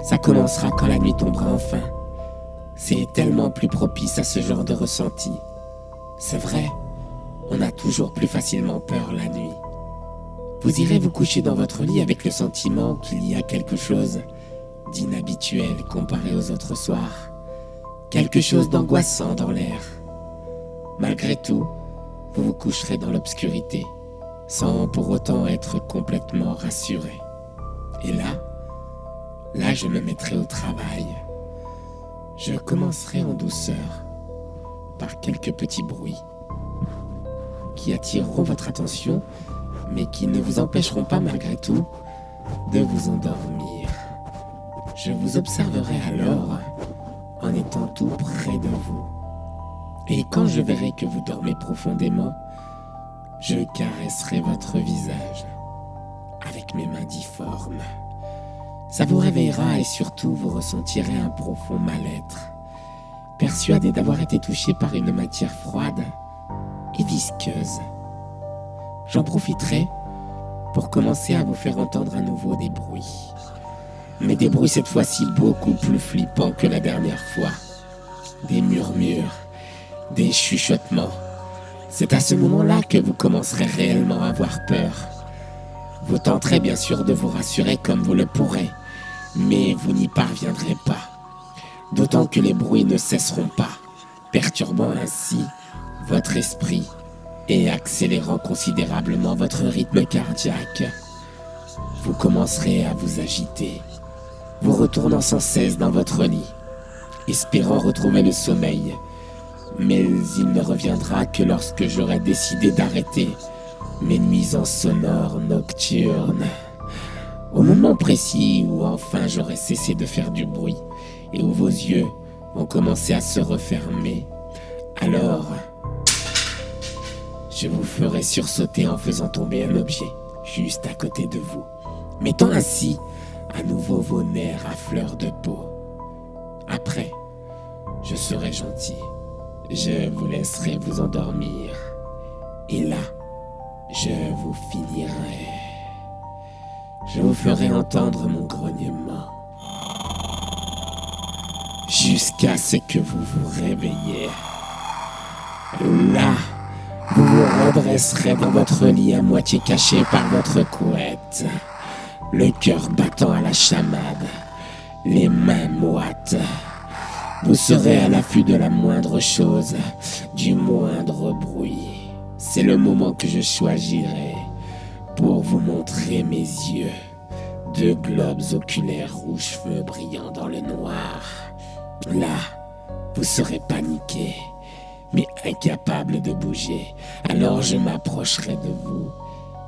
Ça commencera quand la nuit tombera enfin. C'est tellement plus propice à ce genre de ressenti. C'est vrai, on a toujours plus facilement peur la nuit. Vous irez vous coucher dans votre lit avec le sentiment qu'il y a quelque chose d'inhabituel comparé aux autres soirs. Quelque chose d'angoissant dans l'air. Malgré tout, vous vous coucherez dans l'obscurité, sans pour autant être complètement rassuré. Et là, je me mettrai au travail. Je commencerai en douceur, par quelques petits bruits, qui attireront votre attention, mais qui ne vous empêcheront pas malgré tout de vous endormir. Je vous observerai alors en étant tout près de vous. Et quand je verrai que vous dormez profondément, je caresserai votre visage avec mes mains difformes. Ça vous réveillera et surtout vous ressentirez un profond mal-être, persuadé d'avoir été touché par une matière froide et visqueuse. J'en profiterai pour commencer à vous faire entendre à nouveau des bruits. Mais des bruits cette fois-ci beaucoup plus flippants que la dernière fois. Des murmures, des chuchotements. C'est à ce moment-là que vous commencerez réellement à avoir peur. Vous tenterez bien sûr de vous rassurer comme vous le pourrez, mais vous n'y parviendrez pas. D'autant que les bruits ne cesseront pas, perturbant ainsi votre esprit et accélérant considérablement votre rythme cardiaque. Vous commencerez à vous agiter, vous retournant sans cesse dans votre lit, espérant retrouver le sommeil. Mais il ne reviendra que lorsque j'aurai décidé d'arrêter mes nuisances sonores nocturnes. Au moment précis où enfin j'aurai cessé de faire du bruit et où vos yeux vont commencer à se refermer, alors je vous ferai sursauter en faisant tomber un objet juste à côté de vous, mettant ainsi à nouveau vos nerfs à fleur de peau. Après, je serai gentil. Je vous laisserai vous endormir. Et là, je vous finirai. Je vous ferai entendre mon grognement. Jusqu'à ce que vous vous réveillez. Là, vous vous redresserez dans votre lit à moitié caché par votre couette. Le cœur battant à la chamade. Les mains moites. Vous serez à l'affût de la moindre chose, du moindre bruit. C'est le moment que je choisirai pour vous montrer mes yeux. Deux globes oculaires rouge-feu brillant dans le noir. Là, vous serez paniqué, mais incapable de bouger. Alors je m'approcherai de vous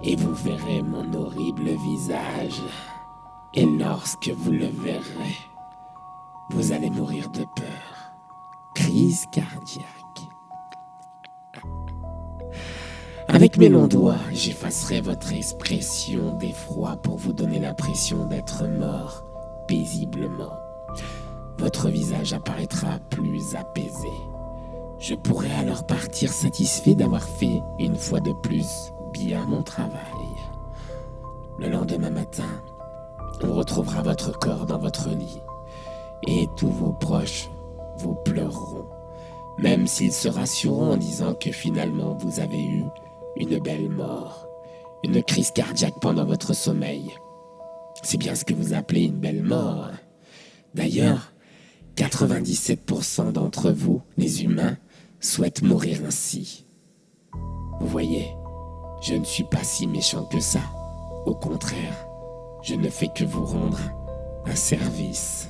et vous verrez mon horrible visage. Et lorsque vous le verrez, vous allez mourir de peur. Crise cardiaque. Avec mes longs doigts, j'effacerai votre expression d'effroi pour vous donner l'impression d'être mort paisiblement. Votre visage apparaîtra plus apaisé. Je pourrai alors partir satisfait d'avoir fait, une fois de plus, bien mon travail. Le lendemain matin, on retrouvera votre corps dans votre lit. Et tous vos proches vous pleureront, même s'ils se rassureront en disant que finalement vous avez eu une belle mort, une crise cardiaque pendant votre sommeil. C'est bien ce que vous appelez une belle mort. D'ailleurs, 97% d'entre vous, les humains, souhaitent mourir ainsi. Vous voyez, je ne suis pas si méchant que ça. Au contraire, je ne fais que vous rendre un service.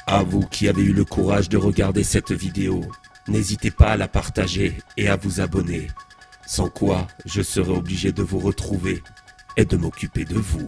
À vous qui avez eu le courage de regarder cette vidéo, n'hésitez pas à la partager et à vous abonner, sans quoi je serai obligé de vous retrouver et de m'occuper de vous.